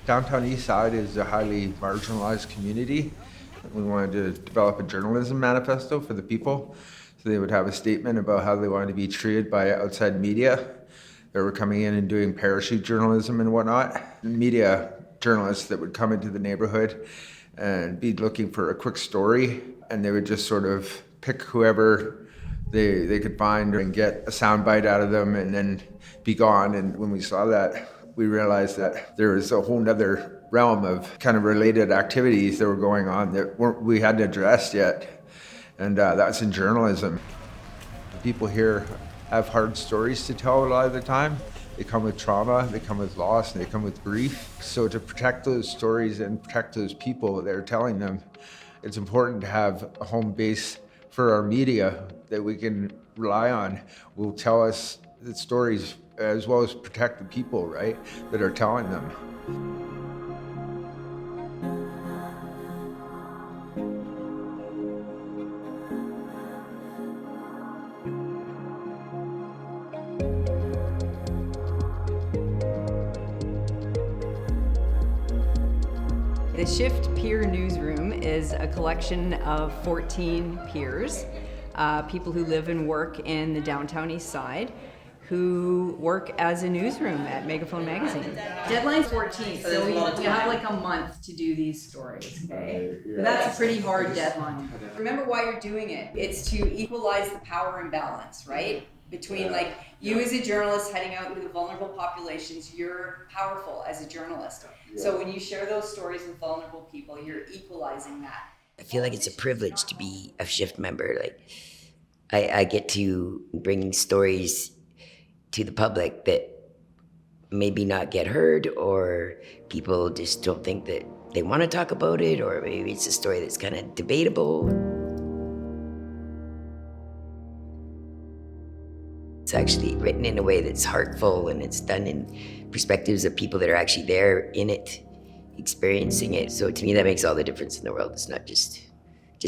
Downtown East Side is a highly marginalized community. We wanted to develop a journalism manifesto for the people, so they would have a statement about how they wanted to be treated by outside media that were coming in and doing parachute journalism and whatnot. Media journalists that would come into the neighborhood and be looking for a quick story, and they would just sort of pick whoever they could find and get a soundbite out of them and then be gone. And when we saw that, we realized that there was a whole nother realm of kind of related activities that were going on that we hadn't addressed yet. And that's in journalism. The people here have hard stories to tell a lot of the time. They come with trauma, they come with loss, and they come with grief. So to protect those stories and protect those people that are telling them, it's important to have a home base for our media that we can rely on, will tell us the stories as well as protect the people, right, that are telling them. The Shift Peer Newsroom is a collection of 14 peers, people who live and work in the downtown East Side, who work as a newsroom at Megaphone magazine. Deadline's 14, so we have like a month to do these stories, okay? But that's a pretty hard deadline. Remember why you're doing it. It's to equalize the power imbalance, right? Between like you as a journalist heading out into the vulnerable populations, you're powerful as a journalist. So when you share those stories with vulnerable people, you're equalizing that. I feel like it's a privilege to be a Shift member. Like I get to bring stories to the public that maybe not get heard, or people just don't think that they want to talk about it, or maybe it's a story that's kind of debatable. It's actually written in a way that's heartful, and it's done in perspectives of people that are actually there in it, experiencing it. So to me, that makes all the difference in the world. It's not just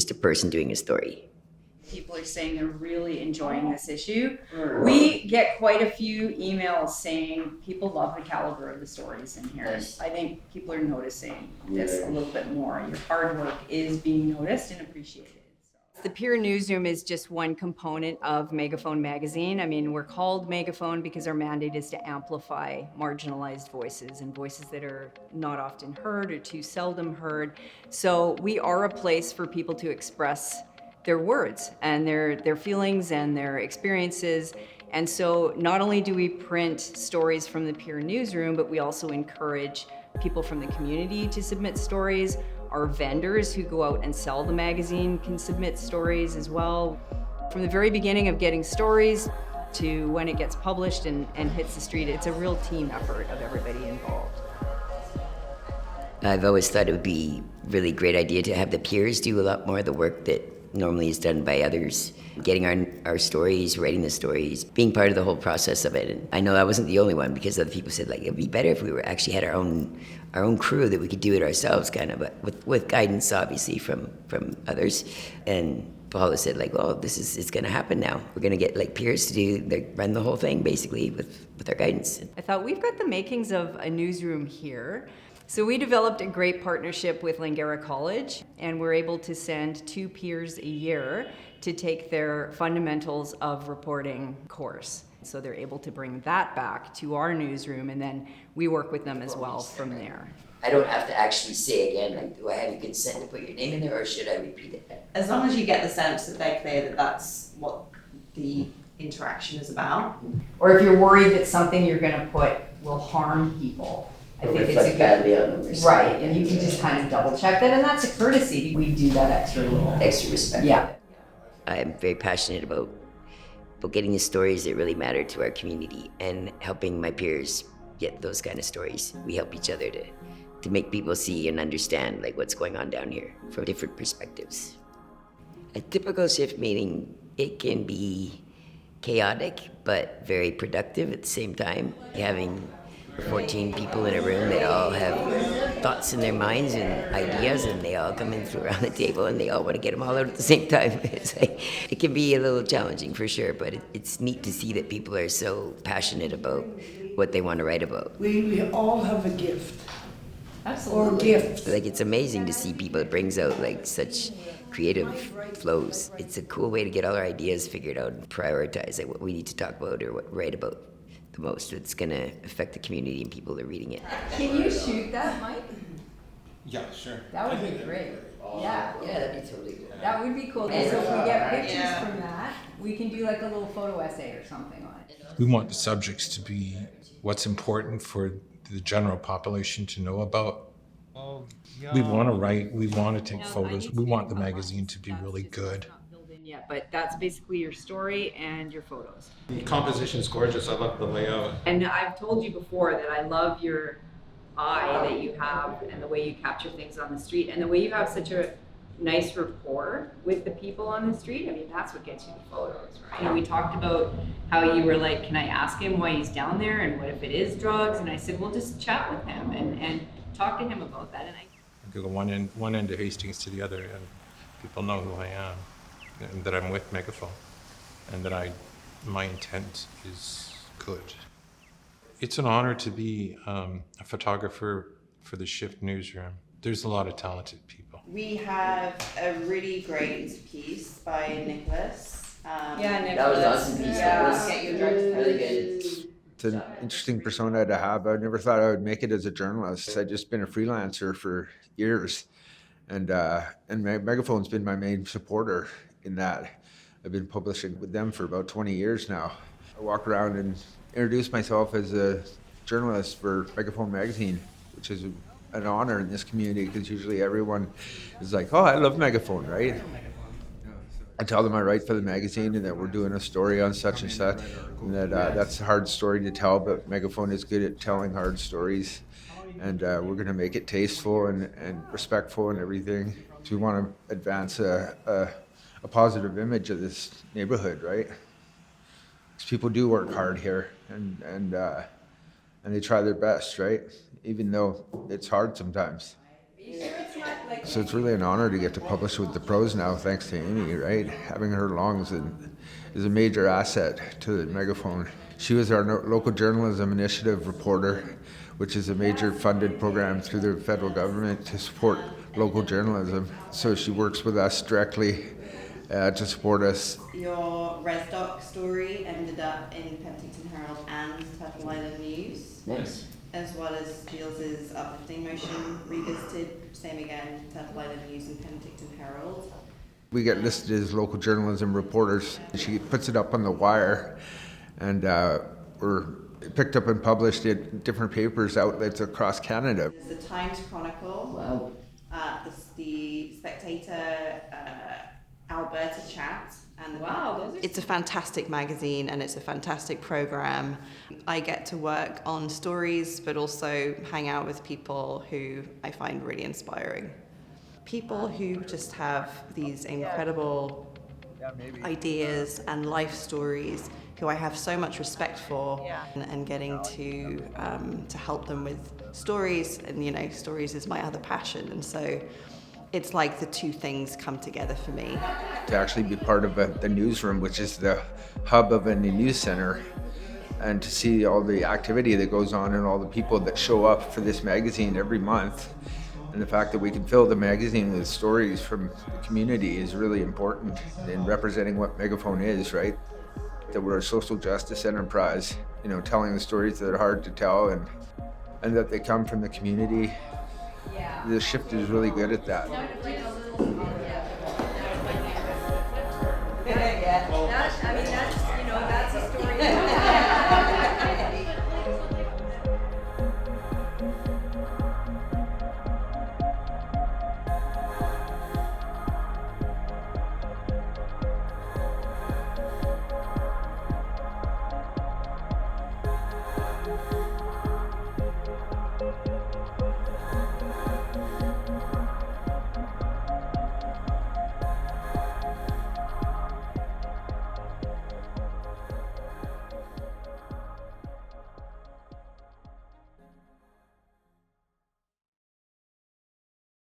a person doing a story. People are saying they're really enjoying this issue. We get quite a few emails saying people love the caliber of the stories in here. Yes. I think people are noticing this a little bit more. Your hard work is being noticed and appreciated. The Peer Newsroom is just one component of Megaphone magazine. I mean, we're called Megaphone because our mandate is to amplify marginalized voices and voices that are not often heard or too seldom heard. So we are a place for people to express their words and their feelings and their experiences. And so not only do we print stories from the Peer Newsroom, but we also encourage people from the community to submit stories. Our vendors who go out and sell the magazine can submit stories as well. From the very beginning of getting stories to when it gets published and hits the street, it's a real team effort of everybody involved. I've always thought it would be a really great idea to have the peers do a lot more of the work that normally is done by others, getting our stories, writing the stories, being part of the whole process of it. And I know I wasn't the only one, because other people said, like, it'd be better if we actually had our own crew, that we could do it ourselves, kind of, but with guidance obviously from others. And Paula said, like, well, it's going to happen now. We're going to get like peers to run the whole thing basically with our guidance. I thought we've got the makings of a newsroom here. So we developed a great partnership with Langara College, and we're able to send 2 peers a year to take their fundamentals of reporting course. So they're able to bring that back to our newsroom, and then we work with them as well from there. I don't have to actually say again, like, do I have your consent to put your name in there, or should I repeat it? As long as you get the sense that they're clear that that's what the interaction is about. Or if you're worried that something you're going to put will harm people, I think it's a good, right, and you can just kind of double check that, and that's a courtesy. We do that extra respect. Yeah. I'm very passionate about getting the stories that really matter to our community and helping my peers get those kind of stories. We help each other to make people see and understand like what's going on down here from different perspectives. A typical shift meeting, it can be chaotic but very productive at the same time. Having 14 people in a room that all have thoughts in their minds and ideas, and they all come in around the table and they all want to get them all out at the same time. It's like, it can be a little challenging for sure, but it's neat to see that people are so passionate about what they want to write about. We all have a gift. or gifts. Like, it's amazing to see people. It brings out like such creative flows. It's a cool way to get all our ideas figured out and prioritize like what we need to talk about or what write about the most. It's gonna affect the community and people that are reading it. Can you shoot that, Mike? Yeah, sure. That would be great. Yeah. Yeah, that'd be totally good. That would be cool. And so if we get pictures from that, we can do like a little photo essay or something on it. We want the subjects to be what's important for the general population to know about. We want to write, we want to take photos, we want the magazine to be really good. Yet, but that's basically your story and your photos. The composition's gorgeous, I love the layout. And I've told you before that I love your eye that you have and the way you capture things on the street and the way you have such a nice rapport with the people on the street. I mean, that's what gets you the photos, right? And we talked about how you were like, can I ask him why he's down there and what if it is drugs? And I said, well, just chat with him and talk to him about that. And I I go one end of Hastings to the other, and people know who I am, and that I'm with Megaphone, and that my intent is good. It's an honor to be a photographer for the Shift Newsroom. There's a lot of talented people. We have a really great piece by Nicholas. yeah, Nicholas. That was awesome piece. Yeah. Get your drugs Really good. It's an interesting persona to have. I never thought I would make it as a journalist. I've just been a freelancer for years, and Megaphone's been my main supporter in that. I've been publishing with them for about 20 years now. I walk around and introduce myself as a journalist for Megaphone magazine, which is an honor in this community because usually everyone is like, oh, I love Megaphone, right? I tell them I write for the magazine and that we're doing a story on such and such, and that that's a hard story to tell, but Megaphone is good at telling hard stories, and we're going to make it tasteful and respectful and everything. So we want to advance a positive image of this neighborhood, right? Because people do work hard here, and they try their best, right? Even though it's hard sometimes. So it's really an honor to get to publish with the pros now, thanks to Amy, right? Having her along is a major asset to the Megaphone. She was our local journalism initiative reporter, which is a major funded program through the federal government to support local journalism. So she works with us directly to support us. Your ResDoc story ended up in Penticton Herald and Turtle Island News. Nice. As well as Gilles's Uplifting Motion Revisited, same again, Turtle Island News and Penticton Herald. We get listed as local journalism reporters. She puts it up on the wire, and we're picked up and published in different papers, outlets across Canada. There's the Times Chronicle, Wow. the Spectator, Alberta Chat, and Wow, it's a fantastic magazine and it's a fantastic program. I get to work on stories, but also hang out with people who I find really inspiring. People who just have these incredible ideas and life stories, who I have so much respect for, and getting to help them with stories. And stories is my other passion, and so it's like the two things come together for me. To actually be part of the Newsroom, which is the hub of a news center, and to see all the activity that goes on and all the people that show up for this magazine every month, and the fact that we can fill the magazine with stories from the community is really important in representing what Megaphone is, right? That we're a social justice enterprise, telling the stories that are hard to tell and that they come from the community. The Shift is really good at that. That's a story.